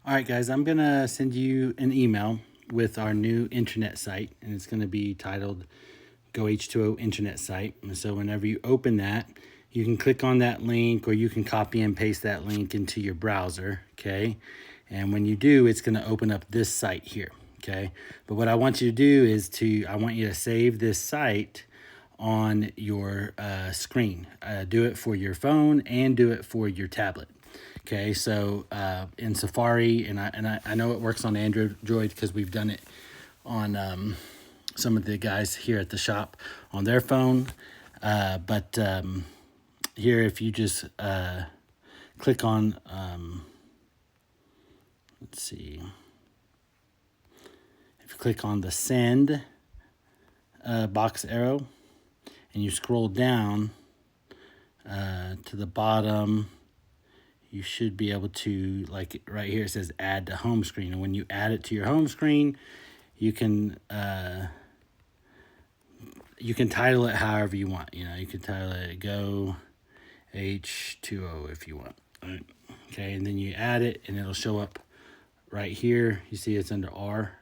All right, guys, I'm going to send you an email with our new internet site, and it's going to be titled Go H2O Internet Site. And so whenever you open that, you can click on that link, or you can copy and paste that link into your browser, okay? And when you do, it's going to open up this site here, okay? But what I want you to do is I want you to save this site on your screen. Do it for your phone and do it for your tablet. Okay, so in Safari, and I know it works on Android because we've done it on some of the guys here at the shop on their phone. But here, if you just click on, let's see, if you click on the send box arrow and you scroll down to the bottom, you should be able to, like right here, it says add to home screen. And when you add it to your home screen, you can title it however you want. You know, you can title it Go H2O if you want. All right. Okay, and then you add it and it'll show up right here. You see it's under R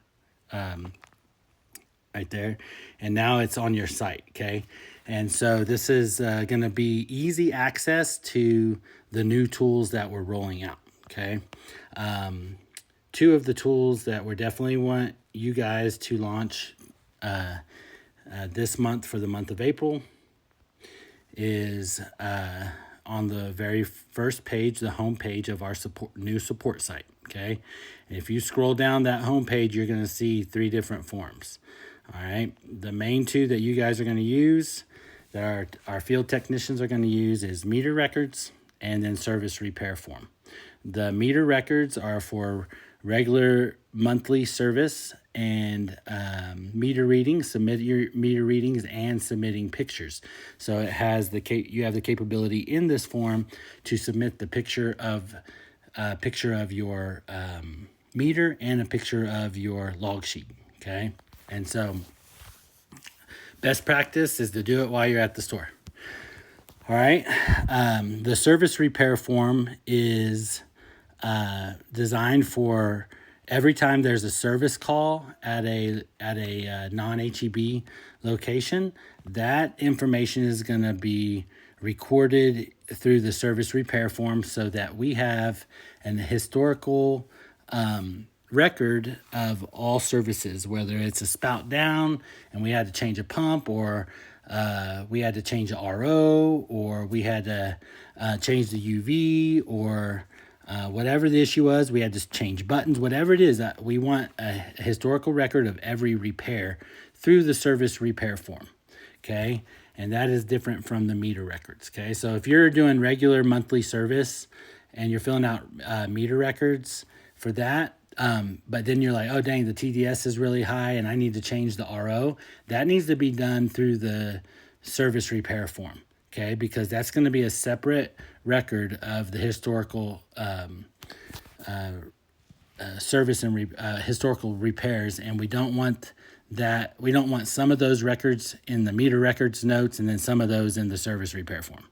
right there. And now it's on your site, okay? And so this is going to be easy access to the new tools that we're rolling out, okay? Two of the tools that we definitely want you guys to launch this month for the month of April is on the very first page, the home page of our new support site, okay? And if you scroll down that home page, you're going to see 3 different forms. All right, the main 2 that you guys are going to use, that our field technicians are going to use, is meter records and then service repair form. The meter records are for regular monthly service and meter readings, submit your meter readings and submitting pictures. So it has you have the capability in this form to submit the picture of your meter and a picture of your log sheet, okay? And so best practice is to do it while you're at the store. All right. The service repair form is designed for every time there's a service call at a non-HEB location. That information is going to be recorded through the service repair form so that we have an historical record of all services, whether it's a spout down and we had to change a pump, or we had to change the RO, or we had to change the UV, or whatever the issue was, we had to change buttons, whatever it is, we want a historical record of every repair through the service repair form, okay? And that is different from the meter records, okay? So if you're doing regular monthly service and you're filling out meter records for that, but then you're like, oh, dang, the TDS is really high and I need to change the RO. That needs to be done through the service repair form, okay? Because that's going to be a separate record of the historical service and historical repairs. And we don't want that. We don't want some of those records in the meter records notes and then some of those in the service repair form.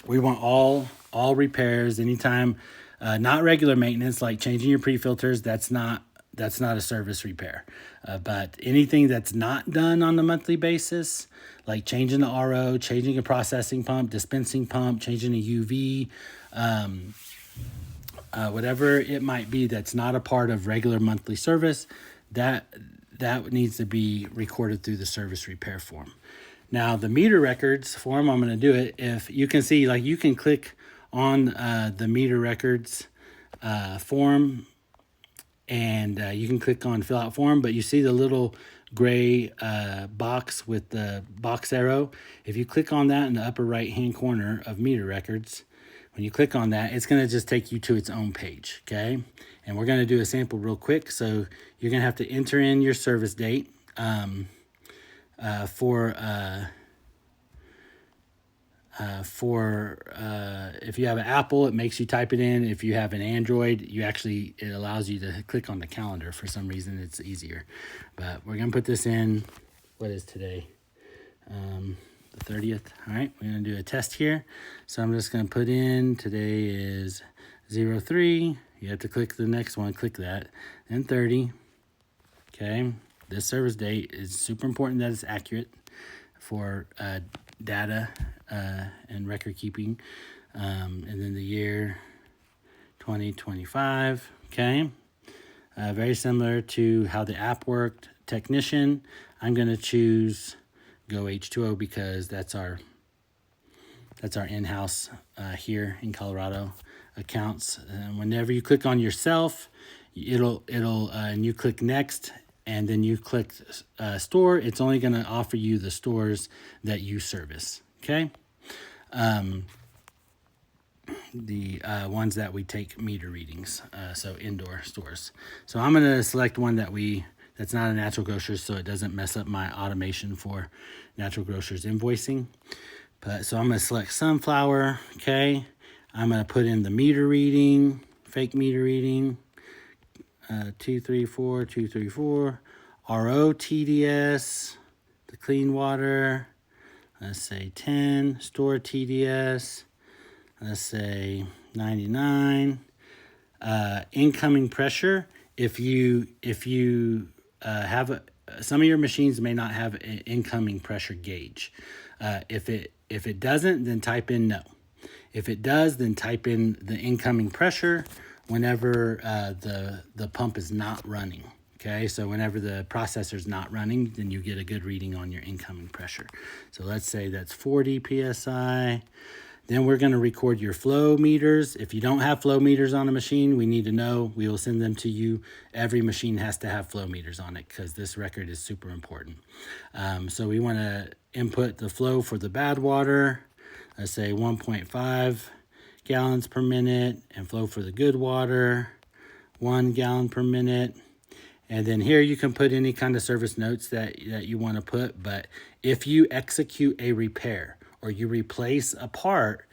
We want all repairs anytime. Not regular maintenance like changing your pre-filters. That's not a service repair. But anything that's not done on a monthly basis, like changing the RO, changing a processing pump, dispensing pump, changing a UV, whatever it might be that's not a part of regular monthly service, that needs to be recorded through the service repair form. Now, the meter records form, I'm going to do it. If you can see, like, you can click on the meter records form, and you can click on fill out form, but you see the little gray box with the box arrow. If you click on that in the upper right hand corner of meter records, when you click on that, it's going to just take you to its own page, okay? And we're going to do a sample real quick. So you're going to have to enter in your service date if you have an Apple, it makes you type it in. If you have an Android, it allows you to click on the calendar. For some reason, it's easier. But we're going to put this in. What is today? The 30th. All right, we're going to do a test here. So I'm just going to put in, today is 03, You have to click the next one, click that. Then 30. Okay. This service date is super important that it's accurate for data and record keeping. And then the year 2025. Okay. Very similar to how the app worked. Technician, I'm going to choose Go H2O because that's our in-house here in Colorado accounts. Whenever you click on yourself, and you click next, and then you click store, it's only going to offer you the stores that you service. Okay. The ones that we take meter readings, so indoor stores. So I'm going to select one that's not a Natural Grocers, so it doesn't mess up my automation for Natural Grocers invoicing. So I'm going to select sunflower. Okay. I'm going to put in the meter reading, fake meter reading, 234, 234, RO TDS, the clean water. Let's say 10, store TDS. Let's say 99. Incoming pressure. If you have some of your machines may not have an incoming pressure gauge. If it doesn't, then type in no. If it does, then type in the incoming pressure whenever the pump is not running. Okay, so whenever the processor is not running, then you get a good reading on your incoming pressure. So let's say that's 40 PSI. Then we're going to record your flow meters. If you don't have flow meters on a machine, we need to know. We will send them to you. Every machine has to have flow meters on it because this record is super important. So we want to input the flow for the bad water. Let's say 1.5 gallons per minute, and flow for the good water, 1 gallon per minute. And then here you can put any kind of service notes that you want to put. But if you execute a repair or you replace a part,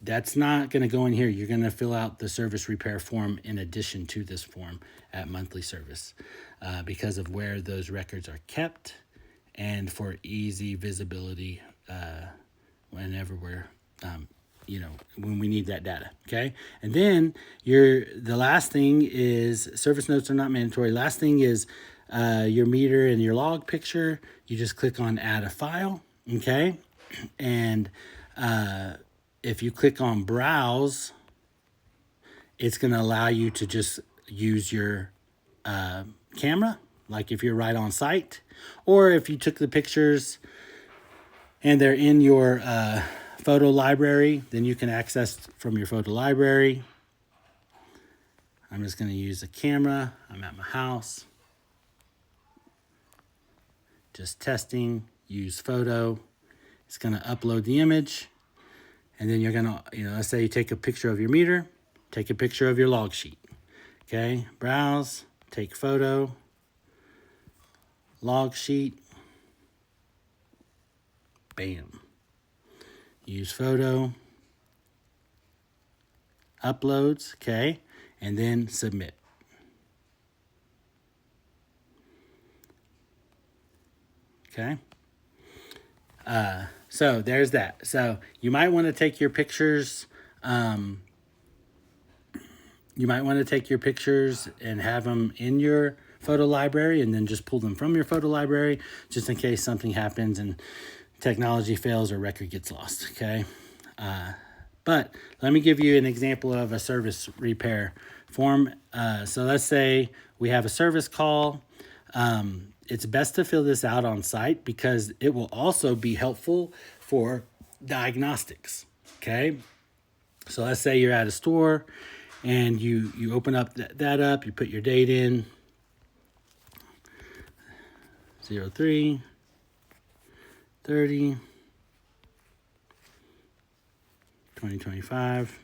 that's not going to go in here. You're going to fill out the service repair form in addition to this form at monthly service because of where those records are kept and for easy visibility whenever we're, when we need that data. Okay. And then the last thing is service notes are not mandatory. Last thing is your meter and your log picture. You just click on add a file. Okay. And if you click on browse, it's going to allow you to just use your camera, like if you're right on site, or if you took the pictures and they're in your photo library, then you can access from your photo library. I'm just going to use a camera. I'm at my house. Just testing, use photo. It's going to upload the image. And then you're going to, let's say you take a picture of your meter, take a picture of your log sheet. Okay, browse, take photo, log sheet, bam. Use photo, uploads, okay, and then submit. Okay. So there's that. So you might want to take your pictures. You might want to take your pictures and have them in your photo library and then just pull them from your photo library just in case something happens and technology fails or record gets lost. Okay. But let me give you an example of a service repair form. So let's say we have a service call. It's best to fill this out on site because it will also be helpful for diagnostics. Okay. So let's say you're at a store and you open up that up, you put your date in, 03, 30, 2025,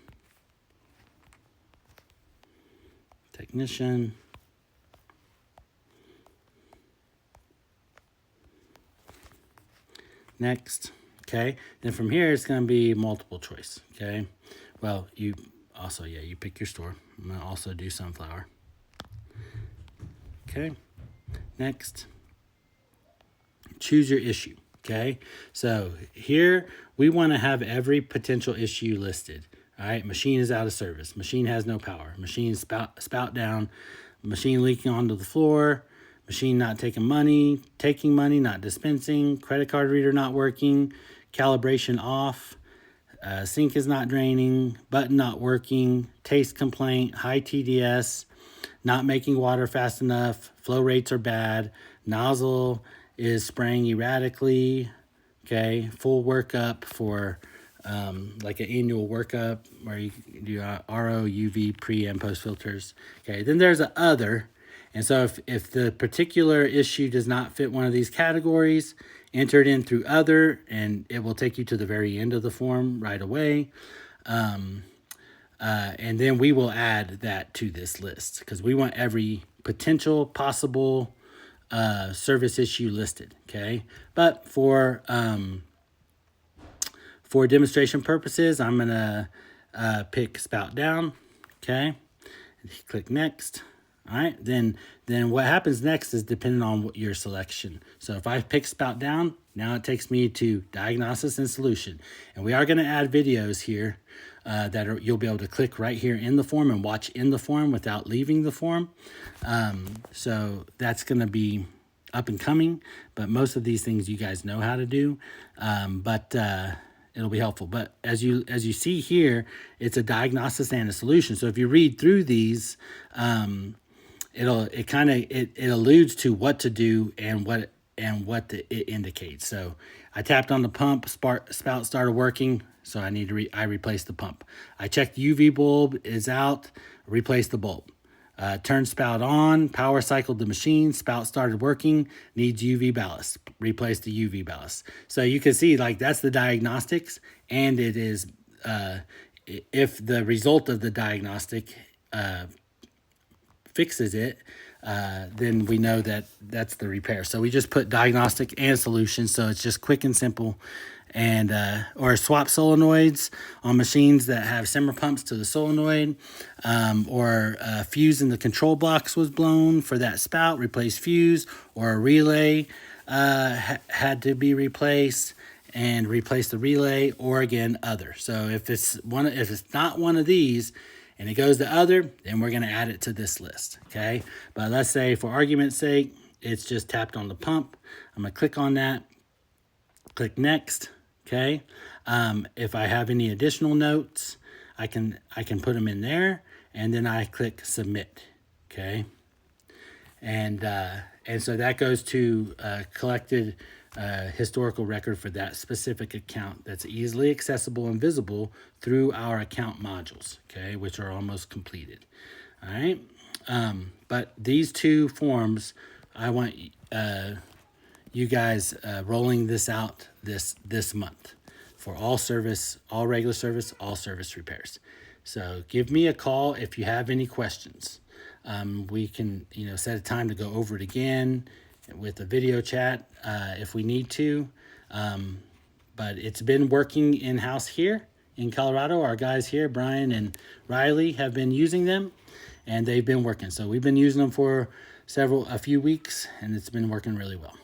technician, next. Okay, then from here it's going to be multiple choice. Okay, well, you pick your store. I'm going to also do sunflower. Okay, next, choose your issue. Okay, so here we want to have every potential issue listed. All right, machine is out of service. Machine has no power. Machine spout down. Machine leaking onto the floor. Machine not taking money, not dispensing. Credit card reader not working. Calibration off. Sink is not draining. Button not working. Taste complaint. High TDS. Not making water fast enough. Flow rates are bad. Nozzle is spraying erratically. Okay, full workup for like an annual workup where you do RO, UV, pre and post filters. Okay, then there's a other. And so if the particular issue does not fit one of these categories, enter it in through other, and it will take you to the very end of the form right away. And then we will add that to this list because we want every potential possible service issue listed. Okay, but for demonstration purposes, I'm gonna pick spout down. Okay, click next. All right, then what happens next is depending on what your selection. So if I pick spout down, now it takes me to diagnosis and solution. And we are going to add videos here you'll be able to click right here in the form and watch in the form without leaving the form. So that's going to be up and coming, but most of these things you guys know how to do. It'll be helpful. But as you see here, it's a diagnosis and a solution. So if you read through these, it alludes to what to do and what it indicates. So I tapped on the pump, spout started working, so I replaced the pump. I checked the UV bulb is out, replace the bulb. Turn spout on, power cycled the machine, spout started working, needs UV ballast, replace the UV ballast. So you can see like that's the diagnostics, and it is if the result of the diagnostic fixes it, then we know that that's the repair. So we just put diagnostic and solution, so it's just quick and simple. And or swap solenoids on machines that have simmer pumps to the solenoid, or a fuse in the control box was blown for that spout, replace fuse, or a relay had to be replaced and replace the relay, or again other. So if it's not one of these and it goes to other, then we're going to add it to this list. Okay, but let's say for argument's sake it's just tapped on the pump. I'm going to click on that, click next. Okay, if I have any additional notes, I can put them in there, and then I click submit. Okay, and so that goes to collected historical record for that specific account that's easily accessible and visible through our account modules. Okay, which are almost completed. All right, but these two forms, I want you guys rolling this out this month for all service, all regular service, all service repairs. So give me a call if you have any questions. We can set a time to go over it again with a video chat if we need to. But it's been working in-house here in Colorado. Our guys here, Brian and Riley, have been using them, and they've been working. So we've been using them for a few weeks, and it's been working really well.